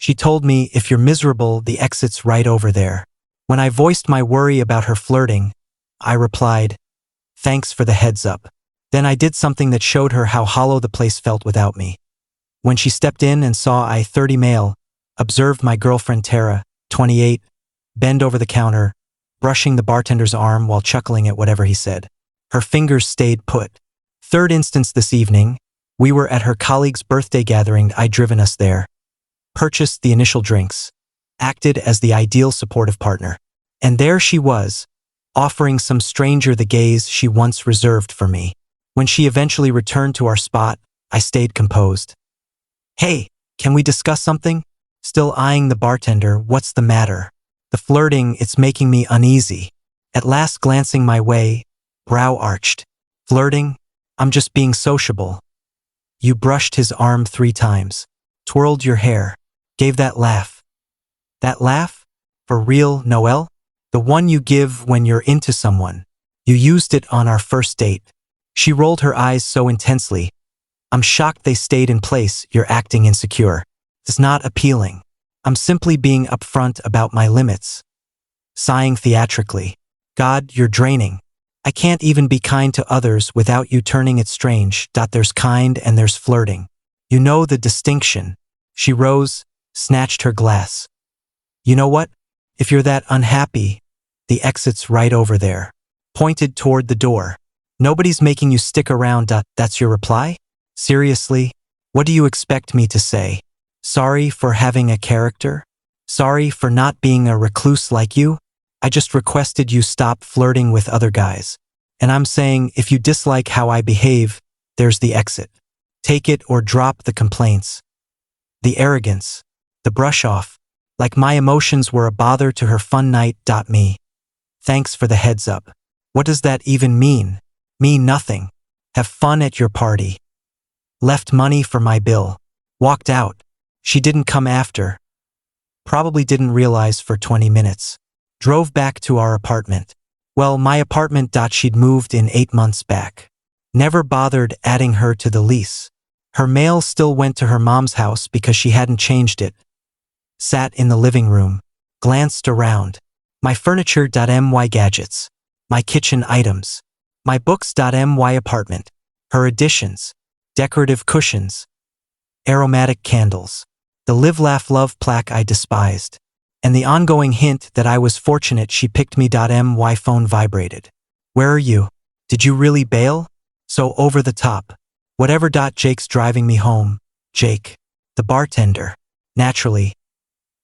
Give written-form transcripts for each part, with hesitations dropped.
She told me, if you're miserable, the exit's right over there. When I voiced my worry about her flirting, I replied, thanks for the heads up. Then I did something that showed her how hollow the place felt without me. When she stepped in and saw I, 30 male, observed my girlfriend Tara, 28, bend over the counter, brushing the bartender's arm while chuckling at whatever he said. Her fingers stayed put. Third instance this evening, we were at her colleague's birthday gathering. I'd driven us there, purchased the initial drinks, acted as the ideal supportive partner. And there she was, offering some stranger the gaze she once reserved for me. When she eventually returned to our spot, I stayed composed. Hey, can we discuss something? Still eyeing the bartender, what's the matter? The flirting, it's making me uneasy. At last glancing my way, brow arched. Flirting? I'm just being sociable. You brushed his arm 3 times, twirled your hair, gave that laugh. That laugh? For real, Noelle? The one you give when you're into someone. You used it on our first date. She rolled her eyes so intensely. I'm shocked they stayed in place. You're acting insecure. It's not appealing. I'm simply being upfront about my limits. Sighing theatrically. God, you're draining. I can't even be kind to others without you turning it strange. There's kind and there's flirting. You know the distinction. She rose, snatched her glass. You know what? If you're that unhappy, the exit's right over there. Pointed toward the door. Nobody's making you stick around. That's your reply? Seriously? What do you expect me to say? Sorry for having a character? Sorry for not being a recluse like you? I just requested you stop flirting with other guys. And I'm saying, if you dislike how I behave, there's the exit. Take it or drop the complaints. The arrogance. The brush off. Like my emotions were a bother to her fun night. Me. Thanks for the heads up. What does that even mean? Mean nothing. Have fun at your party. Left money for my bill. Walked out. She didn't come after. Probably didn't realize for 20 minutes. Drove back to our apartment. Well, my apartment. She'd moved in 8 months back. Never bothered adding her to the lease. Her mail still went to her mom's house because she hadn't changed it. Sat in the living room. Glanced around. My furniture. My gadgets. My kitchen items. My books. My apartment. Her additions. Decorative cushions. Aromatic candles. The Live Laugh Love plaque I despised. And the ongoing hint that I was fortunate she picked me. My phone vibrated. Where are you? Did you really bail? So over the top. Whatever. Jake's driving me home. Jake. The bartender. Naturally.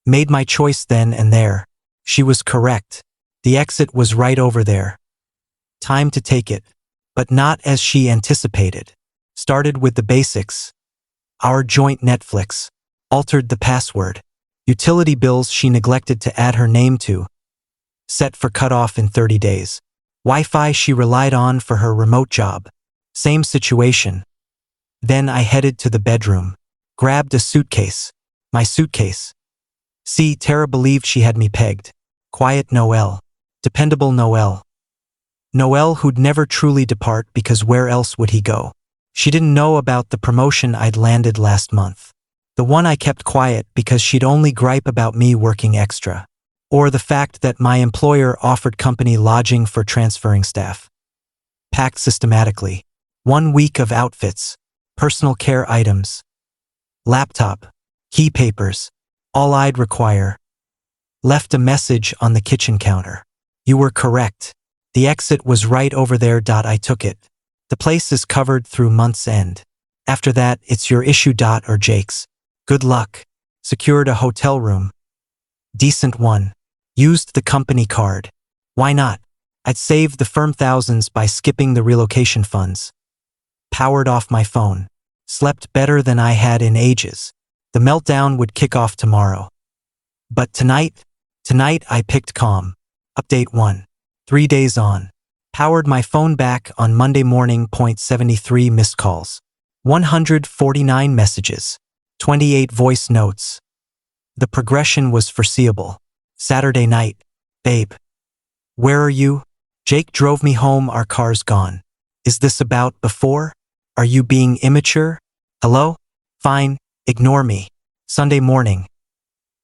Made my choice then and there. She was correct. The exit was right over there. Time to take it. But not as she anticipated. Started with the basics. Our joint Netflix. Altered the password. Utility bills she neglected to add her name to. Set for cutoff in 30 days. Wi-Fi she relied on for her remote job. Same situation. Then I headed to the bedroom. Grabbed a suitcase. My suitcase. See, Tara believed she had me pegged. Quiet Noelle. Dependable Noelle. Noelle who'd never truly depart because where else would he go? She didn't know about the promotion I'd landed last month. The one I kept quiet because she'd only gripe about me working extra. Or the fact that my employer offered company lodging for transferring staff. Packed systematically. 1 week of outfits. Personal care items. Laptop. Key papers. All I'd require. Left a message on the kitchen counter. You were correct. The exit was right over there. I took it. The place is covered through month's end. After that, it's your issue. Or Jake's. Good luck. Secured a hotel room. Decent one. Used the company card. Why not? I'd saved the firm thousands by skipping the relocation funds. Powered off my phone. Slept better than I had in ages. The meltdown would kick off tomorrow. But tonight I picked calm. Update 1. 3 days on. Powered my phone back on Monday morning. 73 missed calls. 149 messages. 28 voice notes. The progression was foreseeable. Saturday night. Babe. Where are you? Jake drove me home. Our car's gone. Is this about before? Are you being immature? Hello? Fine. Ignore me. Sunday morning.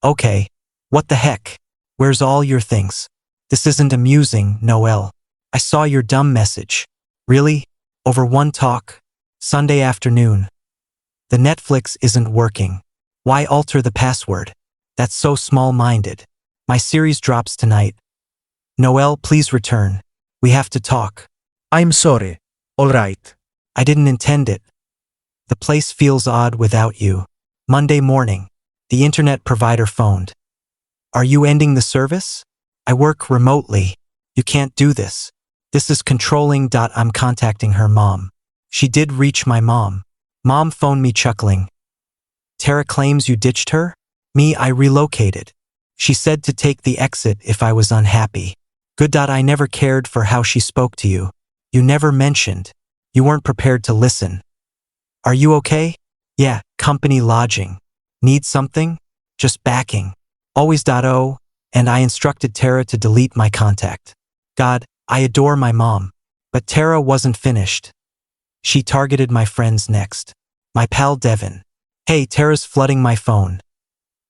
Okay. What the heck? Where's all your things? This isn't amusing, Noel. I saw your dumb message. Really? Over one talk? Sunday afternoon. The Netflix isn't working. Why alter the password? That's so small-minded. My series drops tonight. Noel, please return. We have to talk. I'm sorry. All right. I didn't intend it. The place feels odd without you. Monday morning. The internet provider phoned. Are you ending the service? I work remotely. You can't do this. This is controlling. I'm contacting her mom. She did reach my mom. Mom phoned me chuckling. Tara claims you ditched her? Me, I relocated. She said to take the exit if I was unhappy. Good. I never cared for how she spoke to you. You never mentioned. You weren't prepared to listen. Are you okay? Yeah, company lodging. Need something? Just backing. Always. Oh, and I instructed Tara to delete my contact. God, I adore my mom. But Tara wasn't finished. She targeted my friends next. My pal Devin. Hey, Tara's flooding my phone.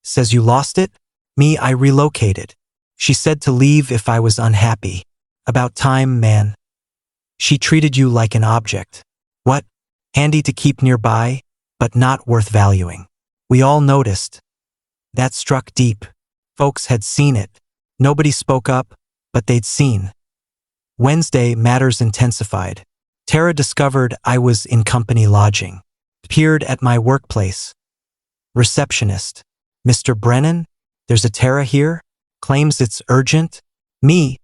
Says you lost it? Me, I relocated. She said to leave if I was unhappy. About time, man. She treated you like an object. What? Handy to keep nearby, but not worth valuing. We all noticed. That struck deep. Folks had seen it. Nobody spoke up, but they'd seen. Wednesday, matters intensified. Tara discovered I was in company lodging. Appeared at my workplace. Receptionist. Mr. Brennan? There's a Tara here? Claims it's urgent? Me?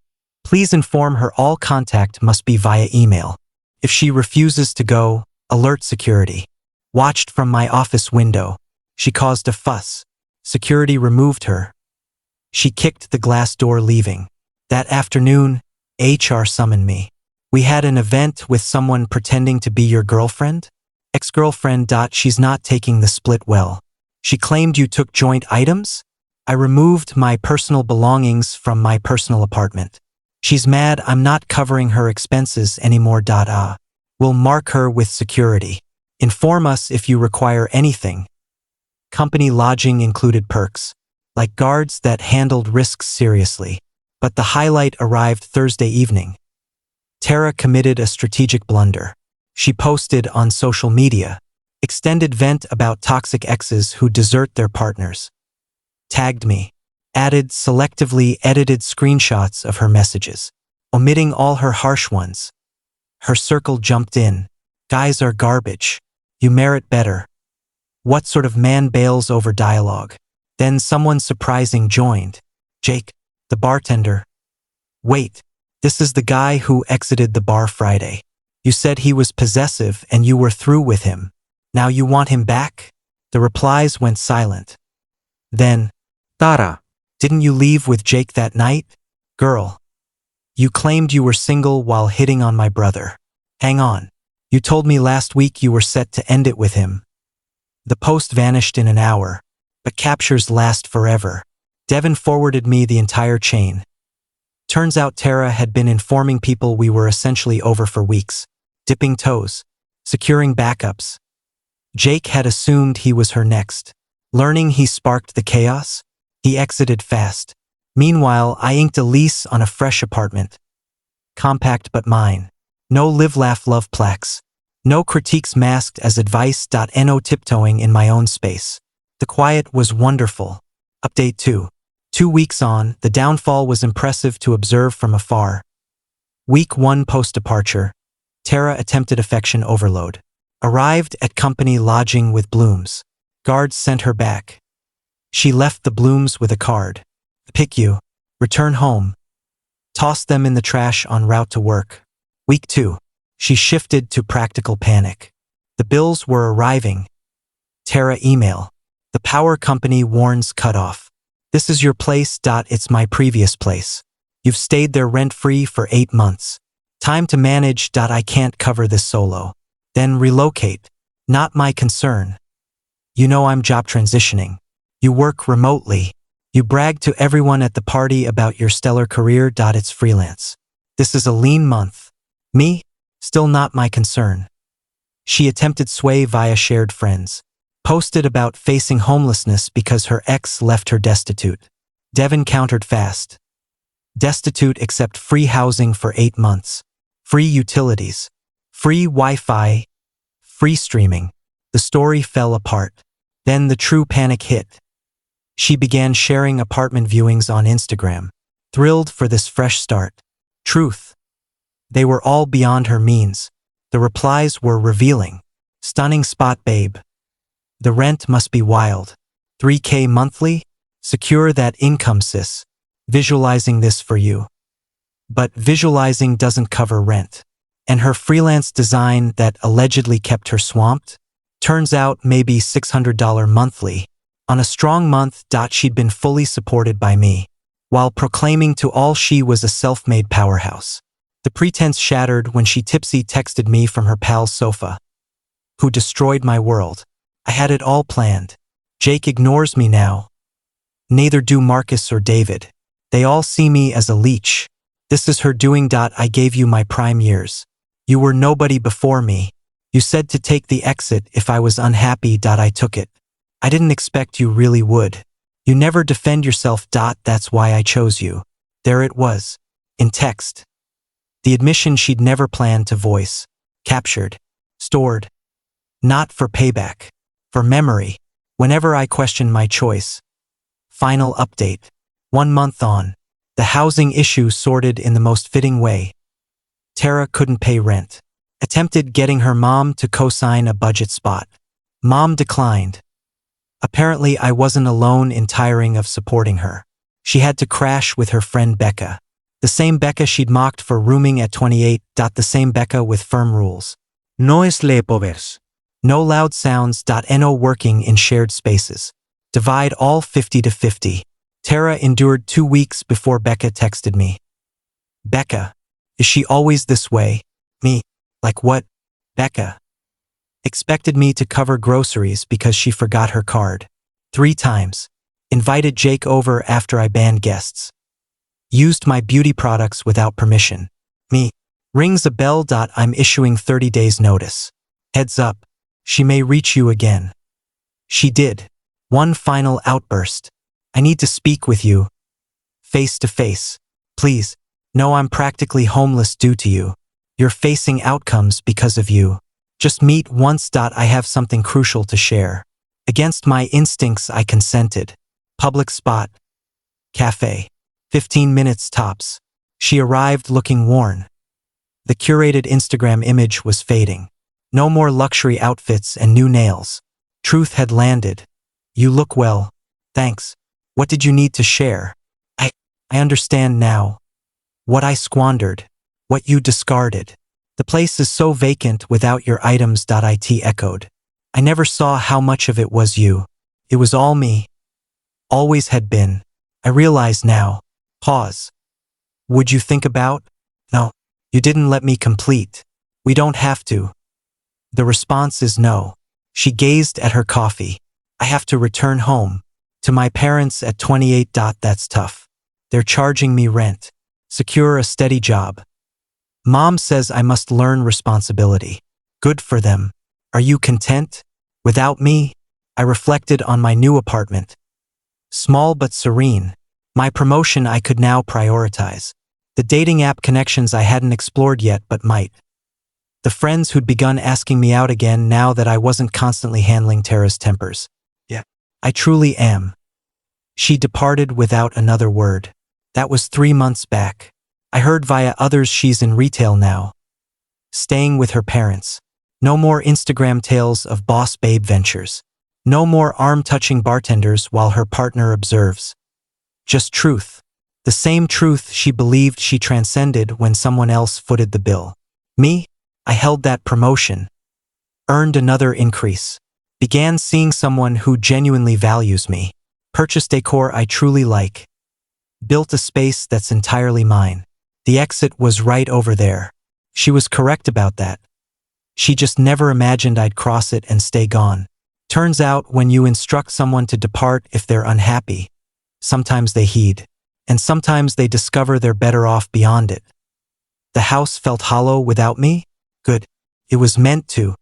Please inform her all contact must be via email. If she refuses to go, alert security. Watched from my office window. She caused a fuss. Security removed her. She kicked the glass door leaving. That afternoon, HR summoned me. We had an event with someone pretending to be your girlfriend? Ex-girlfriend. She's not taking the split well. She claimed you took joint items? I removed my personal belongings from my personal apartment. She's mad I'm not covering her expenses anymore. We'll mark her with security. Inform us if you require anything. Company lodging included perks, like guards that handled risks seriously. But the highlight arrived Thursday evening. Tara committed a strategic blunder. She posted on social media, extended vent about toxic exes who desert their partners. Tagged me. Added selectively edited screenshots of her messages, omitting all her harsh ones. Her circle jumped in. Guys are garbage. You merit better. What sort of man bails over dialogue? Then someone surprising joined. Jake, the bartender. Wait, this is the guy who exited the bar Friday. You said he was possessive and you were through with him. Now you want him back? The replies went silent. Then, Tara. Didn't you leave with Jake that night? Girl. You claimed you were single while hitting on my brother. Hang on. You told me last week you were set to end it with him. The post vanished in an hour, but captures last forever. Devin forwarded me the entire chain. Turns out Tara had been informing people we were essentially over for weeks, dipping toes, securing backups. Jake had assumed he was her next. Learning he sparked the chaos, he exited fast. Meanwhile, I inked a lease on a fresh apartment. Compact but mine. No live laugh love plaques. No critiques masked as advice. No tiptoeing in my own space. The quiet was wonderful. Update 2. 2 weeks on, the downfall was impressive to observe from afar. Week 1 post-departure. Tara attempted affection overload. Arrived at company lodging with blooms. Guards sent her back. She left the blooms with a card. Pick you. Return home. Tossed them in the trash en route to work. Week 2. She shifted to practical panic. The bills were arriving. Tara email. The power company warns cutoff. This is your place. It's my previous place. You've stayed there rent-free for 8 months. Time to manage. I can't cover this solo. Then relocate. Not my concern. You know I'm job transitioning. You work remotely. You brag to everyone at the party about your stellar career. It's freelance. This is a lean month. Me? Still not my concern. She attempted sway via shared friends. Posted about facing homelessness because her ex left her destitute. Devin countered fast. Destitute except free housing for 8 months. Free utilities. Free Wi-Fi. Free streaming. The story fell apart. Then the true panic hit. She began sharing apartment viewings on Instagram. Thrilled for this fresh start. Truth. They were all beyond her means. The replies were revealing. Stunning spot, babe. The rent must be wild. 3K monthly? Secure that income, sis. Visualizing this for you. But visualizing doesn't cover rent. And her freelance design that allegedly kept her swamped? Turns out maybe $600 monthly. On a strong month, she'd been fully supported by me, while proclaiming to all she was a self-made powerhouse. The pretense shattered when she tipsy texted me from her pal's sofa. Who destroyed my world. I had it all planned. Jake ignores me now. Neither do Marcus or David. They all see me as a leech. This is her doing. I gave you my prime years. You were nobody before me. You said to take the exit if I was unhappy. I took it. I didn't expect you really would. You never defend yourself. That's why I chose you. There it was. In text. The admission she'd never planned to voice. Captured. Stored. Not for payback. For memory. Whenever I question my choice. Final update. 1 month on. The housing issue sorted in the most fitting way. Tara couldn't pay rent. Attempted getting her mom to co-sign a budget spot. Mom declined. Apparently I wasn't alone in tiring of supporting her. She had to crash with her friend Becca. The same Becca she'd mocked for rooming at 28. The same Becca with firm rules. No sleepovers. No loud sounds. No working in shared spaces. Divide all 50-50. Tara endured 2 weeks before Becca texted me. Becca. Is she always this way? Me. Like what? Becca. Expected me to cover groceries because she forgot her card. 3 times. Invited Jake over after I banned guests. Used my beauty products without permission. Me. Rings a bell. I'm issuing 30 days notice. Heads up. She may reach you again. She did. One final outburst. I need to speak with you. Face to face. Please. No, I'm practically homeless due to you. You're facing outcomes because of you. Just meet once. I have something crucial to share. Against my instincts, I consented. Public spot. Cafe. 15 minutes tops. She arrived looking worn. The curated Instagram image was fading. No more luxury outfits and new nails. Truth had landed. You look well. Thanks. What did you need to share? I understand now. What I squandered. What you discarded. The place is so vacant without your items. It echoed. I never saw how much of it was you. It was all me. Always had been. I realize now. Pause. Would you think about? No. You didn't let me complete. We don't have to. The response is no. She gazed at her coffee. I have to return home. To my parents at 28. That's tough. They're charging me rent. Secure a steady job. Mom says I must learn responsibility. Good for them. Are you content? Without me? I reflected on my new apartment. Small but serene. My promotion I could now prioritize. The dating app connections I hadn't explored yet but might. The friends who'd begun asking me out again now that I wasn't constantly handling Tara's tempers. Yeah. I truly am. She departed without another word. That was 3 months back. I heard via others she's in retail now. Staying with her parents. No more Instagram tales of boss babe ventures. No more arm-touching bartenders while her partner observes. Just truth. The same truth she believed she transcended when someone else footed the bill. Me? I held that promotion. Earned another increase. Began seeing someone who genuinely values me. Purchased decor I truly like. Built a space that's entirely mine. The exit was right over there. She was correct about that. She just never imagined I'd cross it and stay gone. Turns out when you instruct someone to depart if they're unhappy, sometimes they heed, and sometimes they discover they're better off beyond it. The house felt hollow without me? Good. It was meant to.